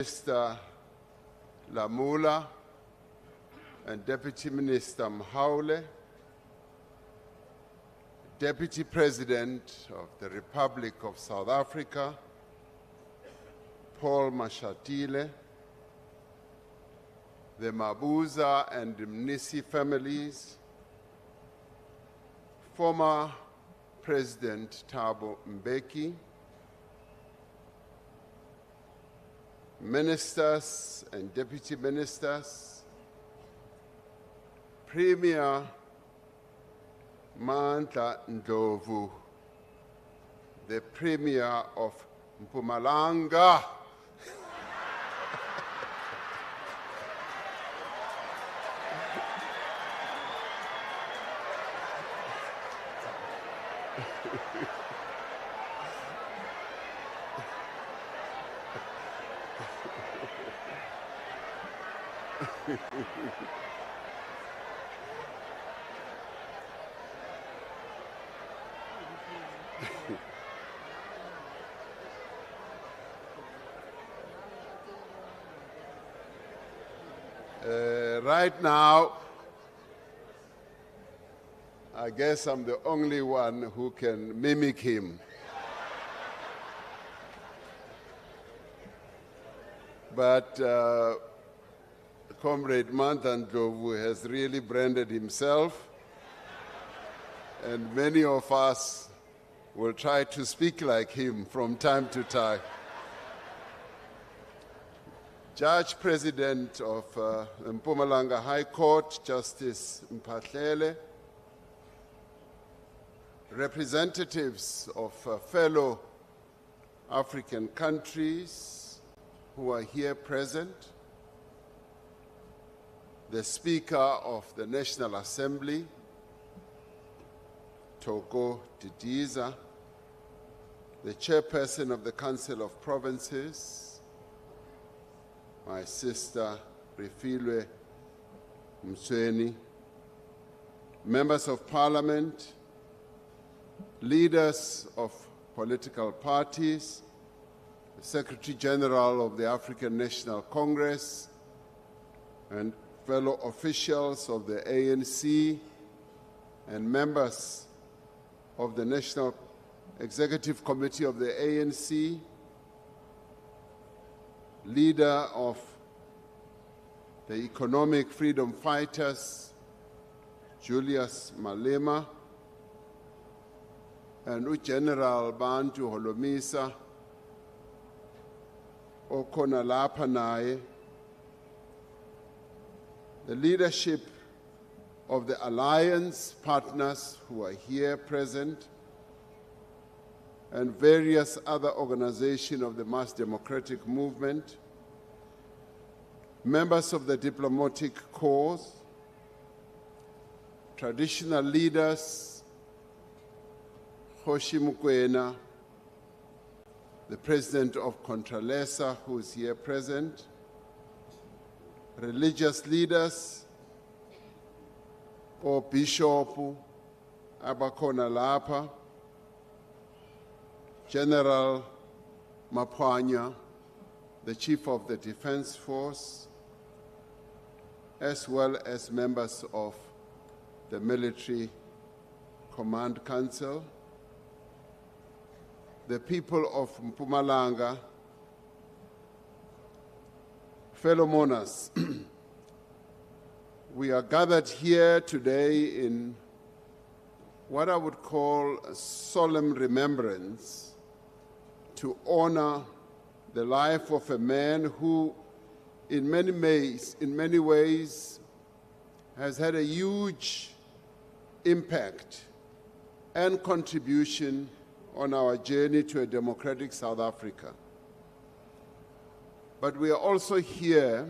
Minister Lamula and Deputy Minister Mhaule, Deputy President of the Republic of South Africa, Paul Mashatile, the Mabuza and Mnisi families, former President Thabo Mbeki, ministers and deputy ministers, Premier Mandla Ndlovu, the Premier of Mpumalanga, right now, I guess I'm the only one who can mimic him. But Comrade Mandla Ndlovu has really branded himself, and many of us will try to speak like him from time to time. Judge President of Mpumalanga High Court, Justice Mphahlele, representatives of fellow African countries who are here present, the Speaker of the National Assembly, Togo Didiza, the Chairperson of the Council of Provinces, my sister Refilwe Msweni, members of Parliament, leaders of political parties, the Secretary General of the African National Congress, and fellow officials of the ANC, and members of the National Executive Committee of the ANC, leader of the Economic Freedom Fighters, Julius Malema, and General Bantu Holomisa, okhona lapha naye, the leadership of the alliance partners who are here present, and various other organizations of the mass democratic movement, members of the diplomatic corps, traditional leaders, Kgoshi Mokoena, the president of Contralesa, who is here present, religious leaders, or Bishop abakhona lapha, General Mapwanya, the Chief of the Defense Force, as well as members of the Military Command Council, the people of Mpumalanga, fellow mourners. We are gathered here today in what I would call a solemn remembrance to honor the life of a man who in many ways has had a huge impact and contribution on our journey to a democratic South Africa. But we are also here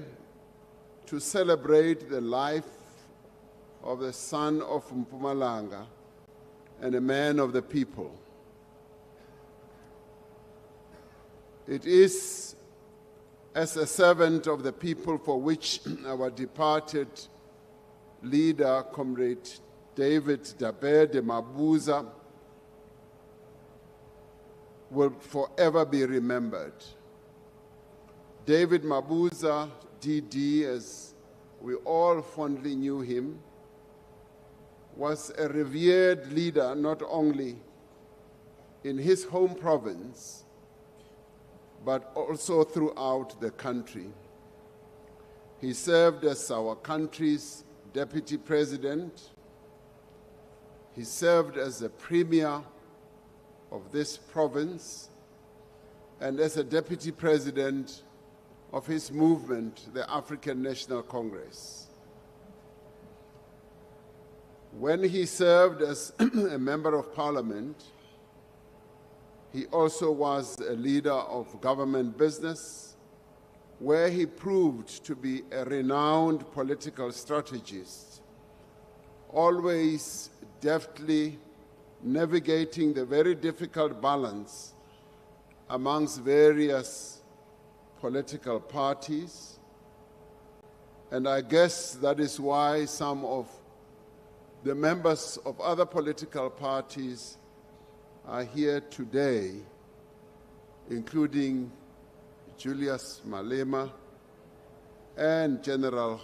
to celebrate the life of the son of Mpumalanga and a man of the people. It is as a servant of the people for which our departed leader, Comrade David Dabe de Mabuza, will forever be remembered. David Mabuza, DD, as we all fondly knew him, was a revered leader not only in his home province, but also throughout the country. He served as our country's deputy president. He served as the premier of this province and as a deputy president of his movement, the African National Congress. When he served as a member of parliament, he also was a leader of government business, where he proved to be a renowned political strategist, always deftly navigating the very difficult balance amongst various political parties. And I guess that is why some of the members of other political parties are here today, including Julius Malema and General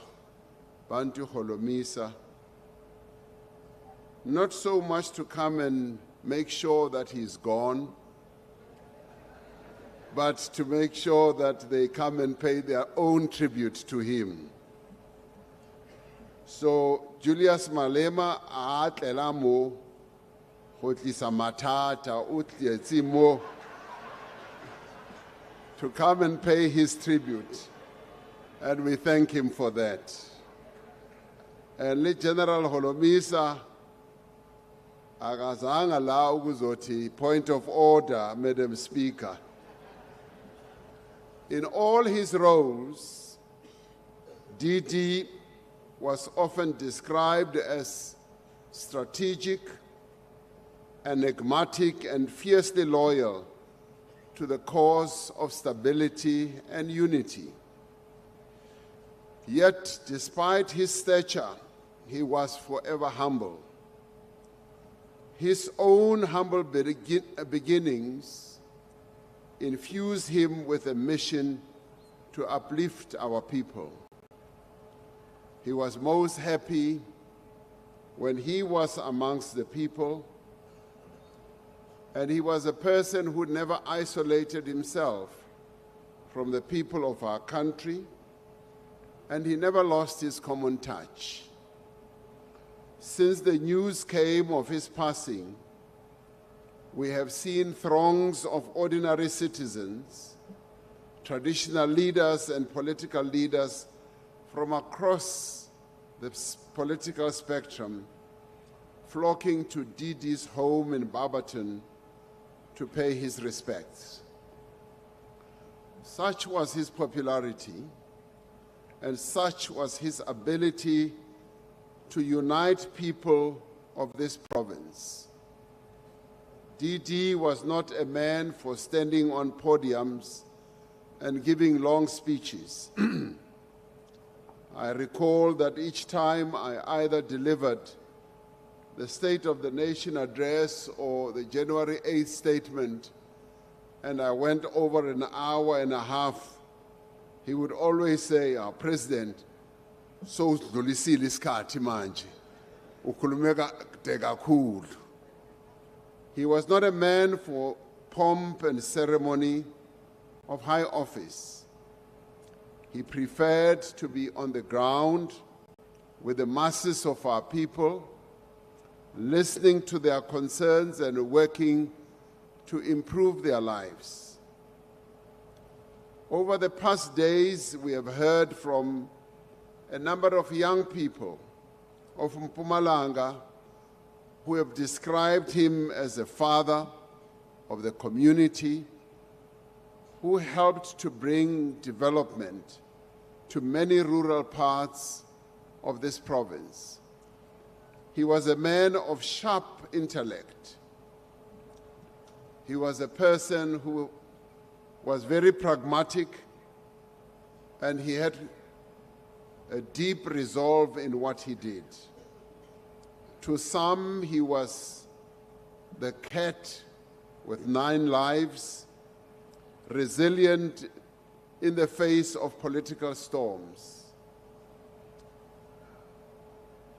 Bantu Holomisa, not so much to come and make sure that he's gone, but to make sure that they come and pay their own tribute to him. So Julius Malema a tlela mo go tlisa mathata o tletse mo to come and pay his tribute, and we thank him for that. And le General Holomisa akazanga la ukuzothi point of order, Madam Speaker. In all his roles, DD was often described as strategic, enigmatic, and fiercely loyal to the cause of stability and unity. Yet, despite his stature, he was forever humble. His own humble beginnings infused him with a mission to uplift our people. He was most happy when he was amongst the people, and he was a person who never isolated himself from the people of our country, and he never lost his common touch. Since the news came of his passing, we have seen throngs of ordinary citizens, traditional leaders and political leaders from across the political spectrum flocking to DD's home in Barberton to pay his respects. Such was his popularity, and such was his ability to unite people of this province. DD was not a man for standing on podiums and giving long speeches. I recall that each time I either delivered the State of the Nation address or the January 8th statement, and I went over an hour and a half, he would always say, President, so dlulisile isikhathi manje, ukhulumeka kude kakhulu. He was not a man for pomp and ceremony of high office. He preferred to be on the ground with the masses of our people, listening to their concerns and working to improve their lives. Over the past days, we have heard from a number of young people of Mpumalanga who have described him as a father of the community, who helped to bring development to many rural parts of this province. He was a man of sharp intellect. He was a person who was very pragmatic, and he had a deep resolve in what he did. To some, he was the cat with 9 lives, resilient in the face of political storms.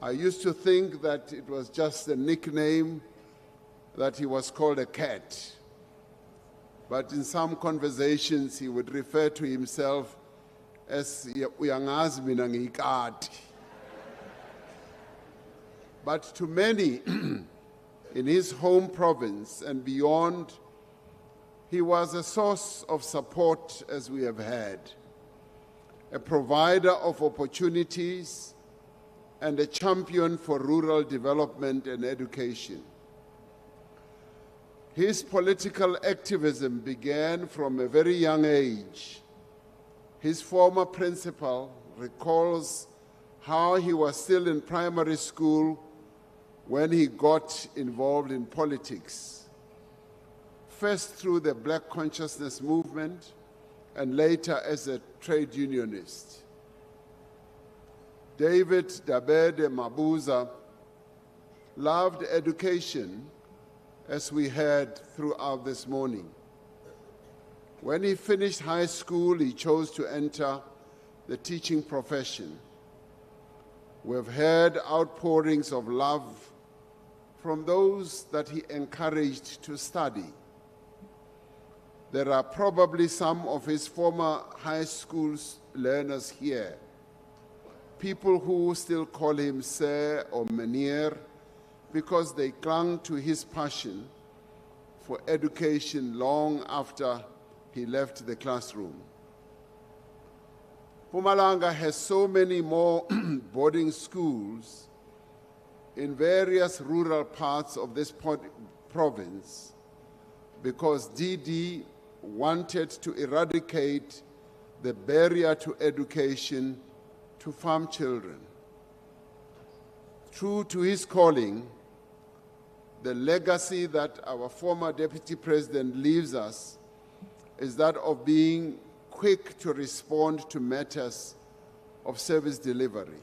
I used to think that it was just a nickname, that he was called a cat. But in some conversations, he would refer to himself as uyangazi mina ngiyikati. But to many in his home province and beyond, he was a source of support, as we have heard, a provider of opportunities, and a champion for rural development and education. His political activism began from a very young age. His former principal recalls how he was still in primary school when he got involved in politics, first through the Black Consciousness movement and later as a trade unionist. David Dabede Mabuza loved education, as we heard throughout this morning. When he finished high school, he chose to enter the teaching profession. We've heard outpourings of love from those that he encouraged to study. There are probably some of his former high school learners here, people who still call him Sir or Meneer because they clung to his passion for education long after he left the classroom. Mpumalanga has so many more boarding schools in various rural parts of this province because DD wanted to eradicate the barrier to education to farm children. True to his calling, the legacy that our former Deputy President leaves us is that of being quick to respond to matters of service delivery.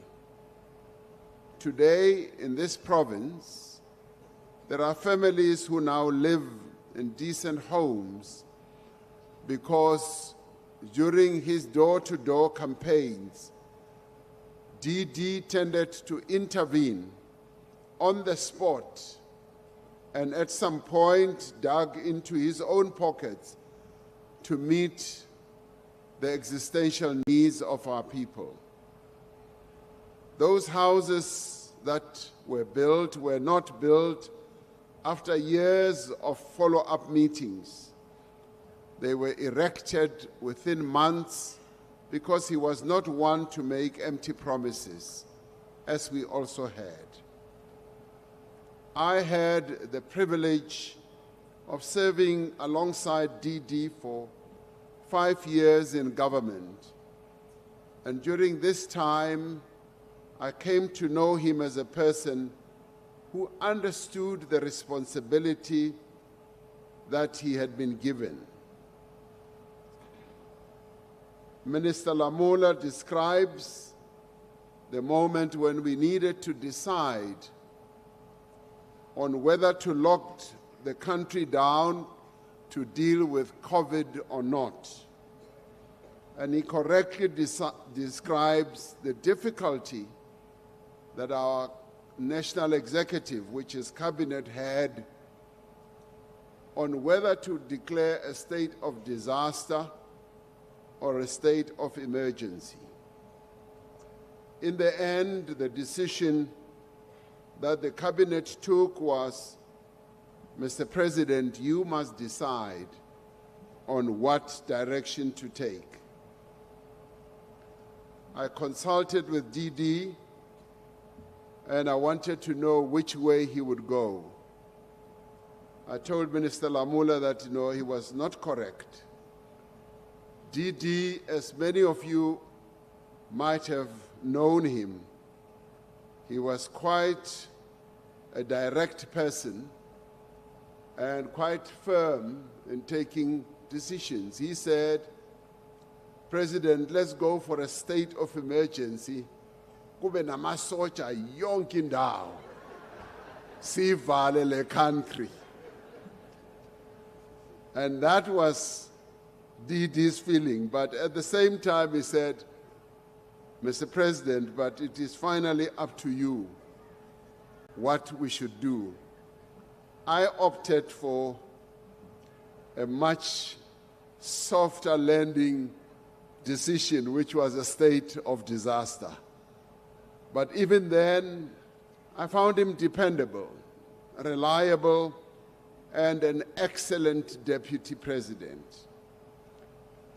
Today, in this province, there are families who now live in decent homes because during his door-to-door campaigns, DD tended to intervene on the spot and at some point dug into his own pockets to meet the existential needs of our people. Those houses that were built were not built after years of follow-up meetings. They were erected within months because he was not one to make empty promises, as we also had. I had the privilege of serving alongside DD for 5 years in government. And during this time, I came to know him as a person who understood the responsibility that he had been given. Minister Lamola describes the moment when we needed to decide on whether to lock the country down to deal with COVID or not. And he correctly describes the difficulty that our national executive, which is cabinet, had on whether to declare a state of disaster or a state of emergency. In the end, the decision that the cabinet took was, Mr. President, you must decide on what direction to take. I consulted with DD and I wanted to know which way he would go. I told Minister Lamola that he was not correct. DD, as many of you might have known him, he was quite a direct person and quite firm in taking decisions. He said, President, let's go for a state of emergency. Kube namasotsha yonke indawo. Sivale le country. And that was DD's feeling, but at the same time he said, Mr. President, but it is finally up to you what we should do. I opted for a much softer landing decision, which was a state of disaster. But even then, I found him dependable, reliable, and an excellent deputy president.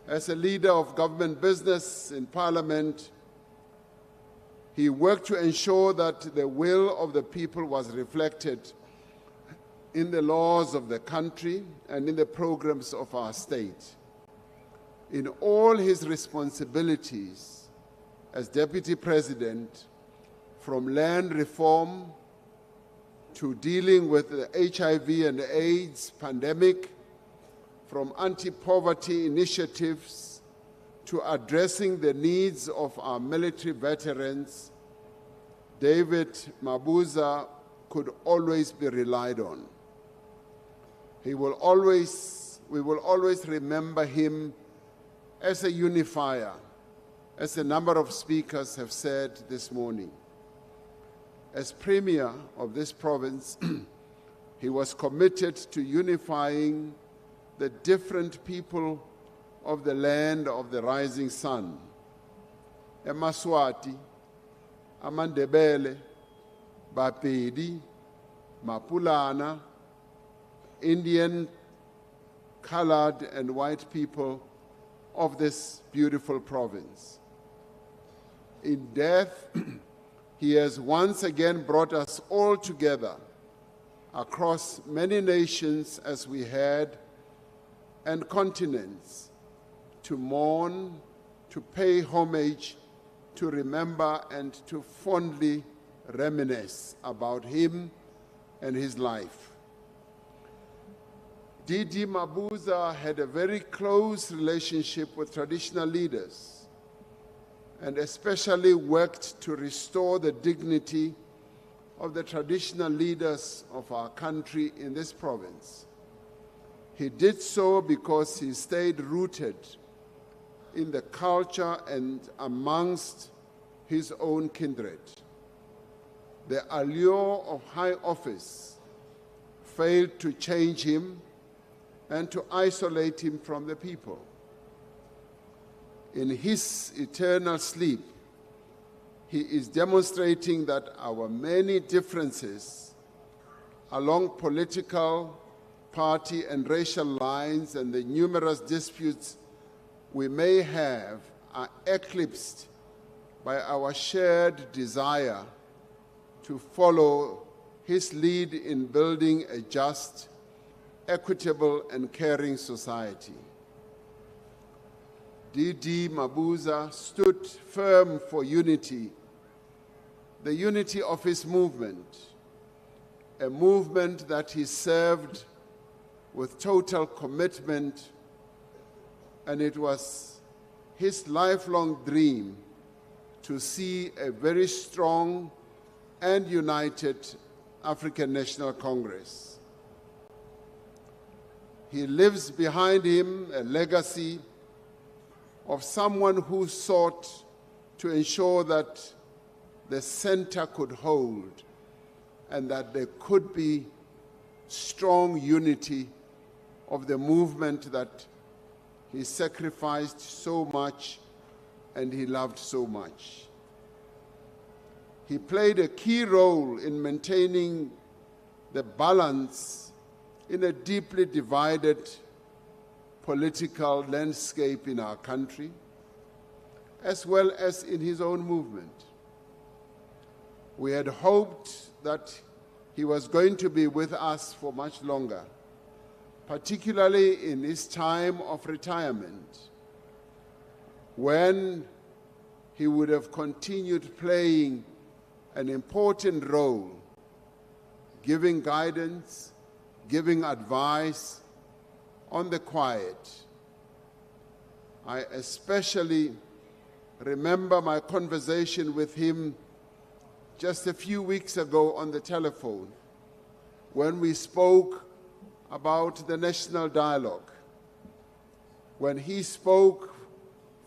As a leader of government business in Parliament, he worked to ensure that the will of the people was reflected in the laws of the country and in the programs of our state. In all his responsibilities as Deputy President, from land reform to dealing with the HIV and AIDS pandemic, from anti-poverty initiatives to addressing the needs of our military veterans, David Mabuza could always be relied on. We will always remember him as a unifier, as a number of speakers have said this morning. As Premier of this province, he was committed to unifying the different people of the land of the rising sun. eMaswati, amaNdebele, Bapedi, Mapulana, Indian, colored and white people of this beautiful province. In death, he has once again brought us all together across many nations as we had and continents to mourn, to pay homage, to remember, and to fondly reminisce about him and his life. DD Mabuza had a very close relationship with traditional leaders and especially worked to restore the dignity of the traditional leaders of our country in this province. He did so because he stayed rooted in the culture and amongst his own kindred. The allure of high office failed to change him and to isolate him from the people. In his eternal sleep, he is demonstrating that our many differences along political, party, and racial lines and the numerous disputes we may have are eclipsed by our shared desire to follow his lead in building a just, equitable, and caring society. DD Mabuza stood firm for unity, the unity of his movement, a movement that he served with total commitment, and it was his lifelong dream to see a very strong and united African National Congress. He leaves behind him a legacy of someone who sought to ensure that the center could hold and that there could be strong unity of the movement that he sacrificed so much and he loved so much. He played a key role in maintaining the balance in a deeply divided political landscape in our country, as well as in his own movement. We had hoped that he was going to be with us for much longer, particularly in his time of retirement, when he would have continued playing an important role, giving guidance, giving advice on the quiet. I especially remember my conversation with him just a few weeks ago on the telephone when we spoke about the national dialogue. when he spoke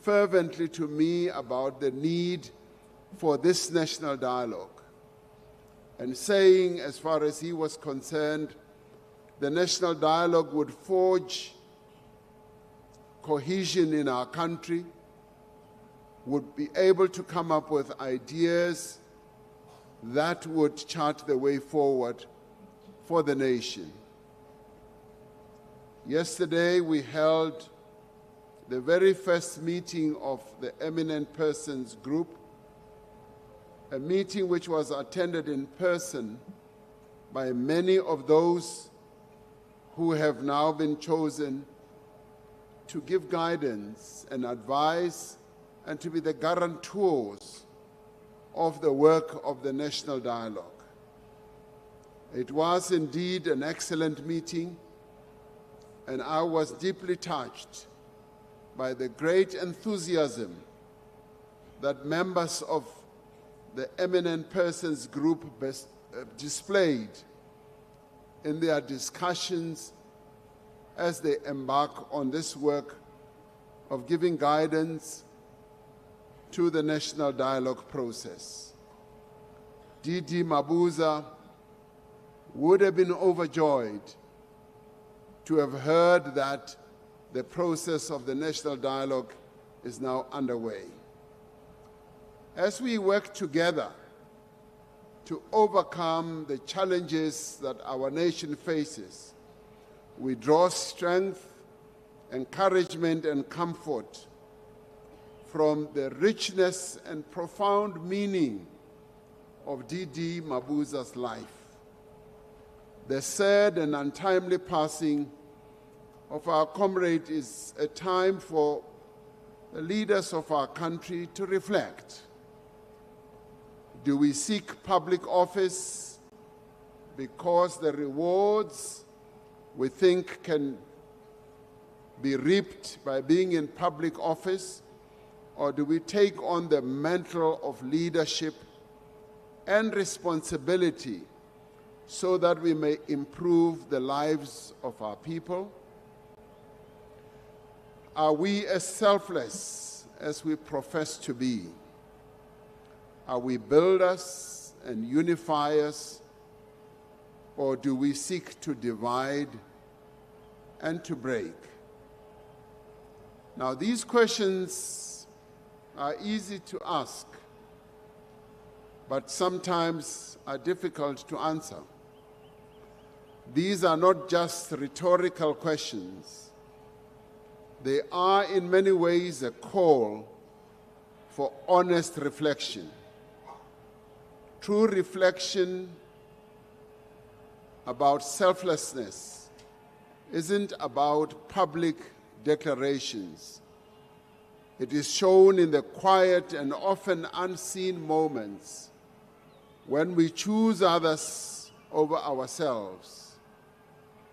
fervently to me about the need for this national dialogue, and saying, as far as he was concerned, the national dialogue would forge cohesion in our country, would be able to come up with ideas that would chart the way forward for the nation. Yesterday, we held the very first meeting of the Eminent Persons Group, a meeting which was attended in person by many of those who have now been chosen to give guidance and advice and to be the guarantors of the work of the national dialogue. It was indeed an excellent meeting, and I was deeply touched by the great enthusiasm that members of the Eminent Persons Group displayed in their discussions as they embark on this work of giving guidance to the national dialogue process. DD Mabuza would have been overjoyed to have heard that the process of the national dialogue is now underway. As we work together to overcome the challenges that our nation faces, we draw strength, encouragement, and comfort from the richness and profound meaning of DD Mabuza's life. The sad and untimely passing of our comrade is a time for the leaders of our country to reflect. Do we seek public office because the rewards we think can be reaped by being in public office, or do we take on the mantle of leadership and responsibility so that we may improve the lives of our people? Are we as selfless as we profess to be? Are we builders and unifiers, or do we seek to divide and to break? Now, these questions are easy to ask, but sometimes are difficult to answer. These are not just rhetorical questions. They are in many ways a call for honest reflection. True reflection about selflessness isn't about public declarations. It is shown in the quiet and often unseen moments when we choose others over ourselves,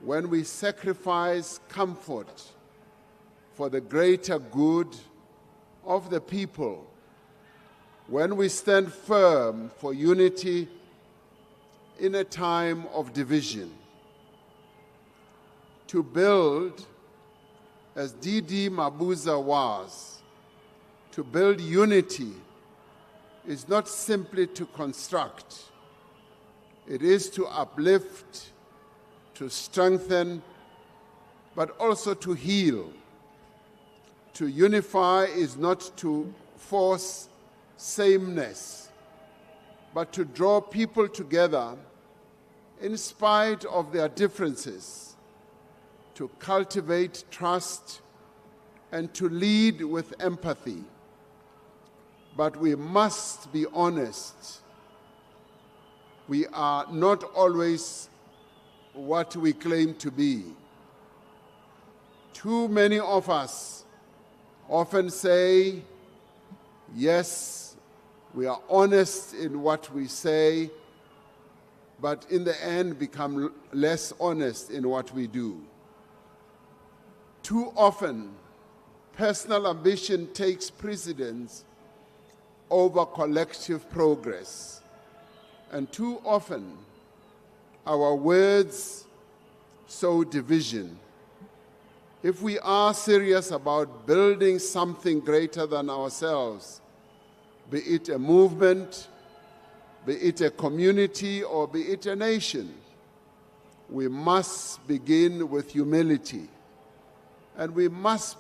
when we sacrifice comfort for the greater good of the people, when we stand firm for unity in a time of division. To build, as DD Mabuza was, to build unity is not simply to construct. It is to uplift, to strengthen, but also to heal. To unify is not to force sameness, but to draw people together in spite of their differences, to cultivate trust and to lead with empathy. But we must be honest. We are not always what we claim to be. Too many of us often say, yes, we are honest in what we say, but in the end become less honest in what we do. Too often, personal ambition takes precedence over collective progress. And too often, our words sow division. If we are serious about building something greater than ourselves, be it a movement, be it a community, or be it a nation, we must begin with humility. And we must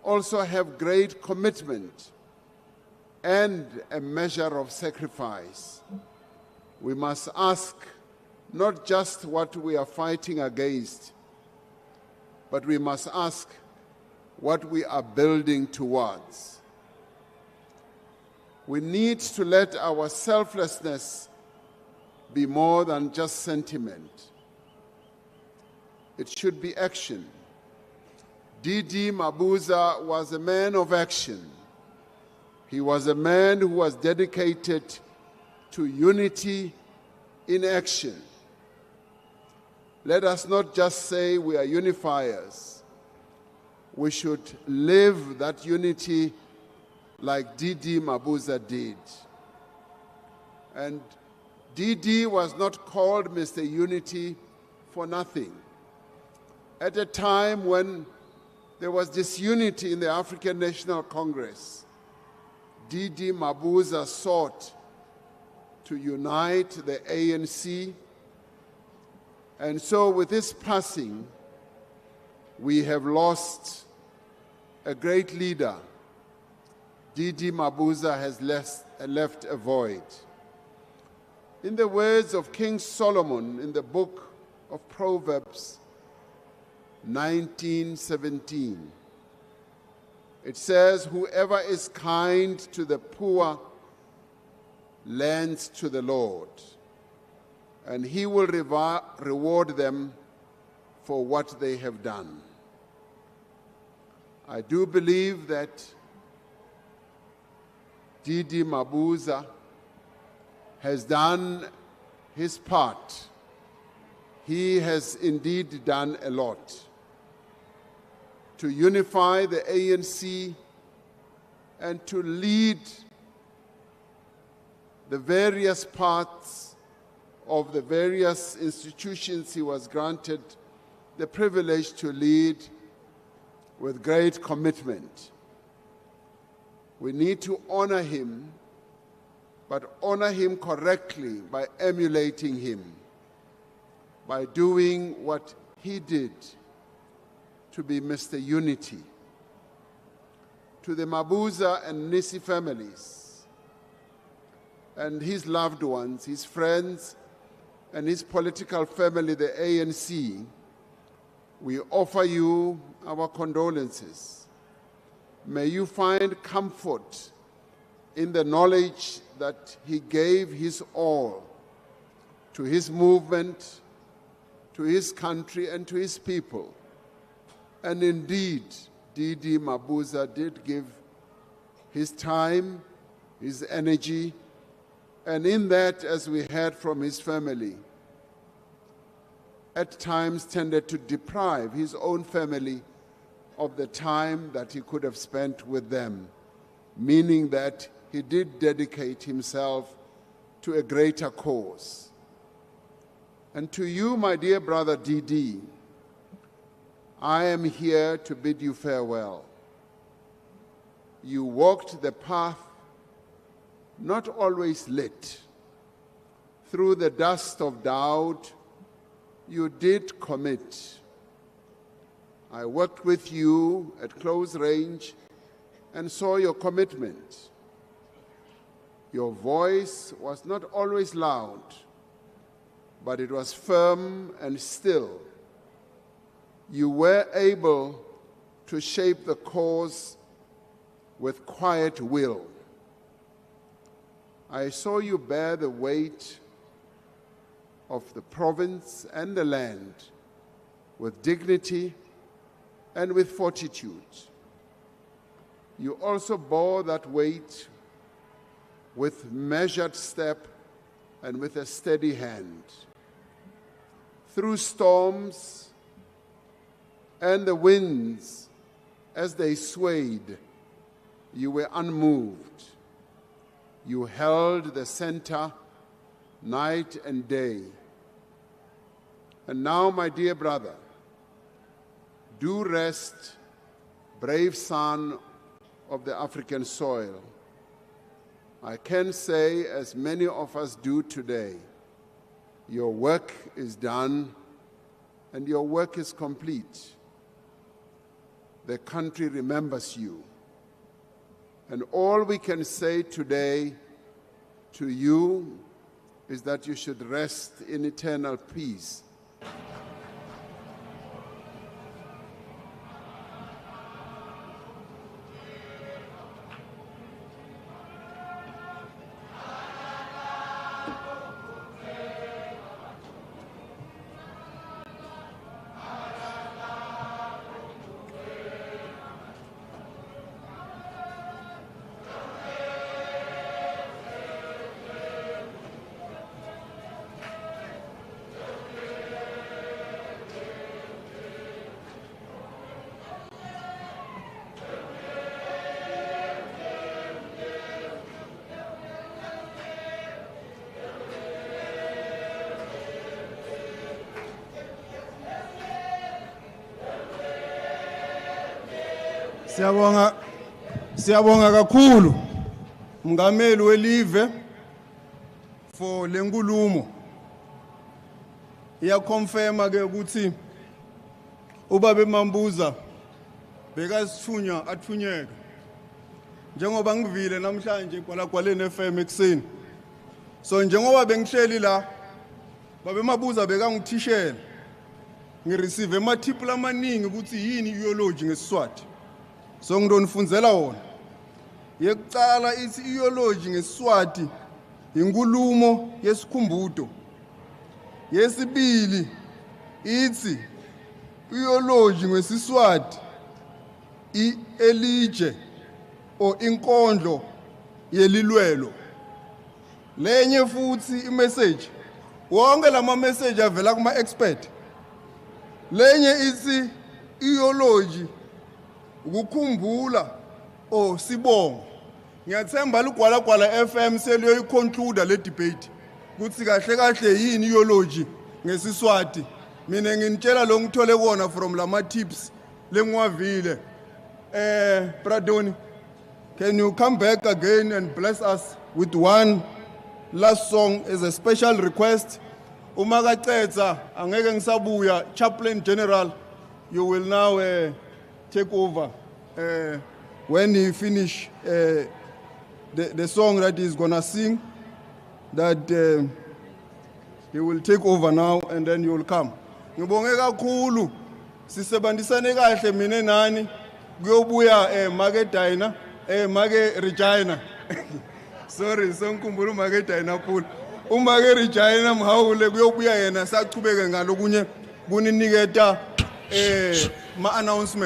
also have great commitment and a measure of sacrifice. We must ask not just what we are fighting against, but we must ask what we are building towards. We need to let our selflessness be more than just sentiment. It should be action. D.D. Mabuza was a man of action. He was a man who was dedicated to unity in action. Let us not just say we are unifiers. We should live that unity like D.D. Mabuza did. And D.D. was not called Mr. Unity for nothing. At a time when there was disunity in the African National Congress, D.D. Mabuza sought to unite the ANC. And so with his passing, we have lost a great leader. D.D. Mabuza has left a void. In the words of King Solomon in the book of Proverbs 19:17, it says, "Whoever is kind to the poor lends to the Lord, and he will reward them for what they have done." I do believe that D.D. Mabuza has done his part. He has indeed done a lot to unify the ANC and to lead the various parts of the various institutions he was granted the privilege to lead with great commitment. We need to honor him, but honor him correctly by emulating him, by doing what he did to be Mr. Unity. To the Mabuza and Nisi families and his loved ones, his friends, and his political family, the ANC, we offer you our condolences. May you find comfort in the knowledge that he gave his all to his movement, to his country, and to his people. And indeed, D.D. Mabuza did give his time, his energy, and in that, as we heard from his family, at times tended to deprive his own family of the time that he could have spent with them, meaning that he did dedicate himself to a greater cause. And to you, my dear brother D.D., I am here to bid you farewell. You walked the path not always lit. Through the dust of doubt, you did commit. I worked with you at close range and saw your commitment. Your voice was not always loud, but it was firm and still. You were able to shape the cause with quiet will. I saw you bear the weight of the province and the land with dignity and with fortitude. You also bore that weight with measured step and with a steady hand. Through storms and the winds, as they swayed, you were unmoved. You held the center night and day. And now, my dear brother, do rest, brave son of the African soil. I can say, as many of us do today, your work is done and your work is complete. The country remembers you. And all we can say today to you is that you should rest in eternal peace. Siyabonga kakhulu Mngameli welive for lenkulumo. Iyaconfirma ke ukuthi ubaba Mabuza bekasithunywa athunyeka. Njengoba ngivile namhlanje kwalagwaleni FM ekseni. So njengoba bengihleli la baba Mabuza bekangithishela. Ngireceive emathiphu amaningi ukuthi yini ideology ngeSiswati. So ngidonifundzela wona. Yekucala ithi ideology ngeSiswati inkulumo yesikhumbuzo. Yesibili ithi ideology ngeSiswati elije o inkondlo yelilwelo. Lenye futhi imessage wonke lama message avela kuma expert. Lenye ithi ideology ukukhumbula o sibongo. Ngiyathemba lugwala FM seliyo conclude le debate kuthi kahle kahle yini ideology ngeSiswati. Mina nginitshela lo ngithole kona from lama tips lengwavile. Pradoni, can you come back again and bless us with one last song as a special request? Uma kacetha angeke ngisabuya. Chaplain General, you will now take over when he finish the song that he's gonna sing, that he will take over now and then you will come. Ngibonge kakhulu sisebenzisane kahle mina nani kuyobuya Market Diner Market Regina. Sorry songikhumbula Market Diner pool. Market Regina mhawule kuyobuya yena sachubeke ngalokunye kuniniketa ma announcement.